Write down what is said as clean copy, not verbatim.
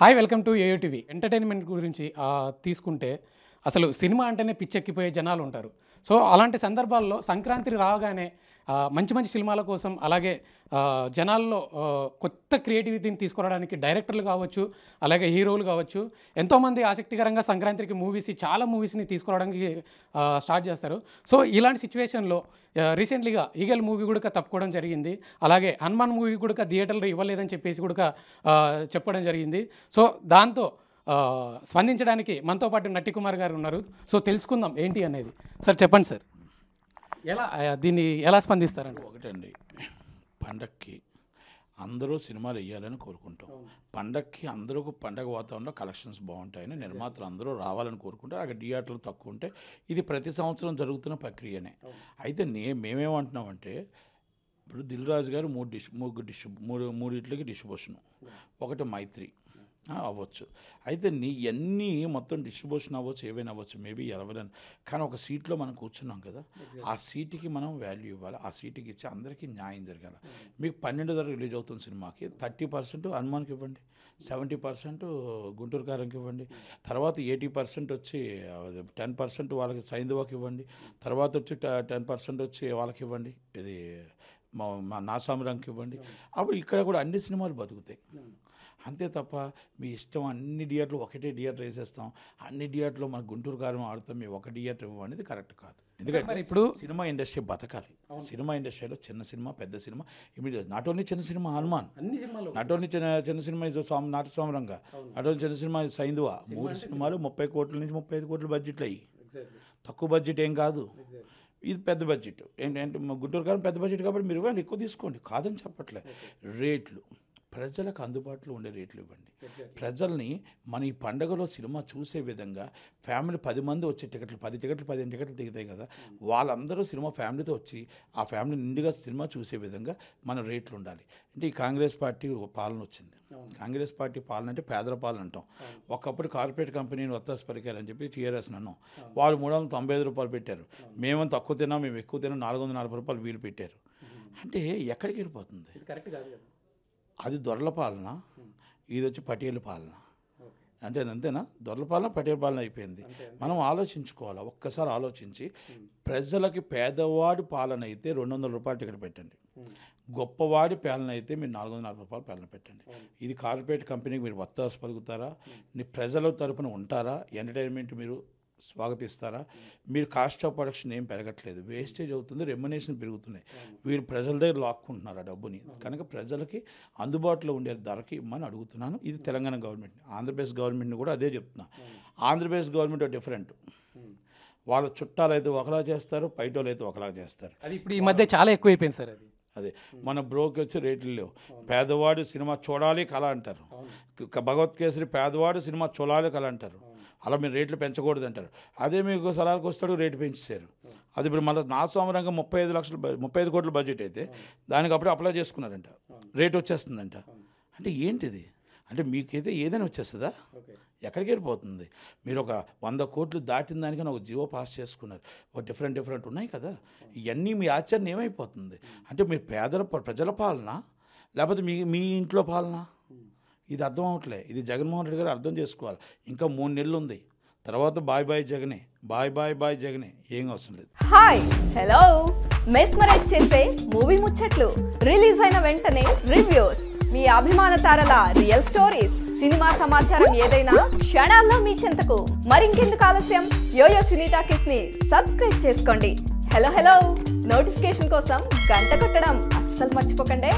Hi welcome to AU TV. Entertainment గురించి తీసుకుంటే అసలు సినిమా అంటేనే పిచ్చెక్కిపోయే జనాలు ఉంటారు. సో అలాంటి సందర్భాల్లో సంక్రాంతి రాగానే మంచి మంచి సినిమాల కోసం అలాగే జనాల్లో కొత్త క్రియేటివిటీని తీసుకురావడానికి డైరెక్టర్లు కావచ్చు, అలాగే హీరోలు కావచ్చు, ఎంతోమంది ఆసక్తికరంగా సంక్రాంతికి చాలా మూవీస్ని తీసుకురావడానికి స్టార్ట్ చేస్తారు. సో ఇలాంటి సిచ్యువేషన్లో రీసెంట్లీగా ఈగల్ మూవీ కూడా తప్పుకోవడం జరిగింది. అలాగే హనుమాన్ మూవీ కూడా థియేటర్లో ఇవ్వలేదని చెప్పేసి కూడా చెప్పడం జరిగింది. సో దాంతో స్పందించడానికి మనతో పాటు నటి కుమార్ గారు ఉన్నారు. సో తెలుసుకుందాం ఏంటి అనేది. సార్ చెప్పండి సార్, దీన్ని ఎలా స్పందిస్తారండి? ఒకటండి, పండక్కి అందరూ సినిమాలు వేయాలని కోరుకుంటాం. పండక్కి అందరూ పండగ వాతావరణంలో కలెక్షన్స్ బాగుంటాయని నిర్మాతలు అందరూ రావాలని కోరుకుంటారు. అక్కడ థియేటర్లు తక్కువ ఉంటాయి. ఇది ప్రతి సంవత్సరం జరుగుతున్న ప్రక్రియనే. అయితే మేమేమంటున్నామంటే, ఇప్పుడు దిల్ రాజు గారు మూడిట్లకి డిస్ట్రిబ్యూషన్, ఒకటి మైత్రి అవ్వచ్చు. అయితే ఇవన్నీ మొత్తం డిస్ట్రిబ్యూషన్ అవ్వచ్చు, ఏవైనా అవ్వచ్చు, మేబీ ఎవరైనా. కానీ ఒక సీట్లో మనం కూర్చున్నాం కదా, ఆ సీటుకి మనం వాల్యూ ఇవ్వాలి. ఆ సీటుకి ఇచ్చి అందరికీ న్యాయం జరగాలి. మీకు 12 తారీఖు రిలీజ్ అవుతున్న సినిమాకి 30% హనుమాన్కి ఇవ్వండి, 70% గుంటూరు కారంకి ఇవ్వండి, తర్వాత 80% వచ్చి 10% వాళ్ళకి సైంధవాకి ఇవ్వండి, తర్వాత వచ్చి 10% వచ్చి వాళ్ళకి ఇవ్వండి, ఇది మా నాసామరంకి ఇవ్వండి. అప్పుడు ఇక్కడ కూడా అన్ని సినిమాలు బతుకుతాయి. అంతే తప్ప మీ ఇష్టం అన్ని థియేటర్లు ఒకటే థియేటర్ వేసేస్తాం, అన్ని థియేటర్లో మన గుంటూరు కారం ఆడుతాం, మేము ఒక థియేటర్ ఇవ్వనేది కరెక్ట్ కాదు. ఎందుకంటే ఇప్పుడు సినిమా ఇండస్ట్రీ బతకాలి. సినిమా ఇండస్ట్రీలో చిన్న సినిమా, పెద్ద సినిమా, ఇమీడియట్ నాట్ ఓన్లీ చిన్న సినిమా హనుమాన్, నాట్ ఓన్లీ చిన్న సినిమా ఇది నాటస్వామరంగా, నాట్ ఓన్లీ చిన్న సినిమా సైంధవ, 3 సినిమాలు 30 కోట్ల నుంచి 35 కోట్ల బడ్జెట్లు అయ్యి. తక్కువ బడ్జెట్ ఏం కాదు, ఇది పెద్ద బడ్జెట్. ఏంటంటే గుంటూరు కారం పెద్ద బడ్జెట్ కాబట్టి మీరు ఇవ్వండి, ఎక్కువ తీసుకోండి, కాదని చెప్పట్లే. రేట్లు ప్రజలకు అందుబాటులో ఉండే రేట్లు ఇవ్వండి. ప్రజల్ని మన ఈ పండుగలో సినిమా చూసే విధంగా ఫ్యామిలీ 10 మంది వచ్చే టికెట్లు 10 టికెట్లు 15 టికెట్లు దిగుతాయి కదా, వాళ్ళందరూ సినిమా ఫ్యామిలీతో వచ్చి ఆ ఫ్యామిలీ నిండుగా సినిమా చూసే విధంగా మన రేట్లు ఉండాలి. అంటే ఈ కాంగ్రెస్ పార్టీ పాలన వచ్చింది. కాంగ్రెస్ పార్టీ పాలన అంటే పేదల పాలన అంటాం. ఒకప్పుడు కార్పొరేట్ కంపెనీని ఒత్తాసు పరికారని చెప్పి టీఆర్ఎస్ అన్నాం. వాళ్ళు 395 రూపాయలు పెట్టారు. మేమేమో తక్కువ తిన్నాం, మేము ఎక్కువ తిన్నాం, 440 రూపాయలు వీలు పెట్టారు. అంటే ఎక్కడికి వెళ్ళిపోతుంది? కరెక్ట్ కాదు కదా. అది దొరల పాలన, ఇది వచ్చి పటేల్ పాలన. అంతేనా? దొరల పాలన పటేల్ పాలన అయిపోయింది. మనం ఆలోచించుకోవాలి. ఒక్కసారి ఆలోచించి, ప్రజలకి పేదవాడి పాలన అయితే 200 రూపాయలు టికెట్ పెట్టండి, గొప్పవాడి పాలన అయితే మీరు 440 రూపాయలు పాలన పెట్టండి. ఇది కార్పొరేట్ కంపెనీకి మీరు వత్తాసు పలుకుతారా? ప్రజల తరపున ఉంటారా? ఎంటర్టైన్మెంట్ మీరు స్వాగతిస్తారా? మీరు కాస్ట్ ఆఫ్ ప్రొడక్షన్ ఏం పెరగట్లేదు, వేస్టేజ్ అవుతుంది, రెమ్యునేషన్ పెరుగుతున్నాయి. వీళ్ళు ప్రజల దగ్గర లాక్కుంటున్నారు ఆ డబ్బుని. కనుక ప్రజలకి అందుబాటులో ఉండే ధరకి ఇమ్మని అడుగుతున్నాను. ఇది తెలంగాణ గవర్నమెంట్. ఆంధ్రప్రదేశ్ గవర్నమెంట్ని కూడా అదే చెప్తున్నా. Andhra Pradesh government different. వాళ్ళ చుట్టాలు అయితే ఒకలా చేస్తారు, బయటోళ్ళు అయితే ఒకలా చేస్తారు. అది ఇప్పుడు ఈ మధ్య చాలా ఎక్కువైపోయింది సార్. అదే మన బ్రోకి వచ్చి రేట్లు లేవు. పేదవాడు సినిమా చూడాలి కళ అంటారు. భగవత్ కేసరి పేదవాడు సినిమా చూడాలి కళ అంటారు. అలా మీరు రేట్లు పెంచకూడదు అంటారు. అదే మీకు సలహాలకు వస్తాడు, రేటు పెంచేశారు. అది ఇప్పుడు మళ్ళీ నా సోమరంగా 35 కోట్ల బడ్జెట్ అయితే దానికి అప్పుడే అప్లై చేసుకున్నారంట, రేటు వచ్చేస్తుందంట. అంటే ఏంటిది? అంటే మీకైతే ఏదైనా వచ్చేస్తుందా? ఎక్కడికి వెళ్ళిపోతుంది? మీరు ఒక 100 కోట్లు దాటిన దానికన్నా ఒక జియో పాస్ చేసుకున్నారు. ఒక డిఫరెంట్ ఉన్నాయి కదా. ఇవన్నీ మీ ఆచరణ ఏమైపోతుంది? అంటే మీరు ప్రజల పాలన లేకపోతే మీ ఇంట్లో పాలన? ఇది అర్థం అవట్లే. ఇది జగన్మోహన్ రెడ్డి గారు అర్థం చేసుకోవాలి. ఇంకా 3 నెలలు ఉంది, తర్వాత బాయ్ జగనే, బాయ్ జగనే, ఏం అవసరం లేదు. హాయ్ హలో, మెస్మరైజ్ చేసే మూవీ ముచ్చట్లు, రిలీజ్ అయిన వెంటనే రివ్యూస్, మీ అభిమాన తారల రియల్ స్టోరీస్, సినిమా సమాచారం ఏదైనా క్షణాల్లో మీ చెంతకు. మరింకెందుకు ఆలస్యం, యోయో సినీ టాకీస్ ని సబ్స్క్రైబ్ చేసుకోండి. హలో నోటిఫికేషన్ కోసం గంట కొట్టడం అస్సలు మర్చిపోకండి.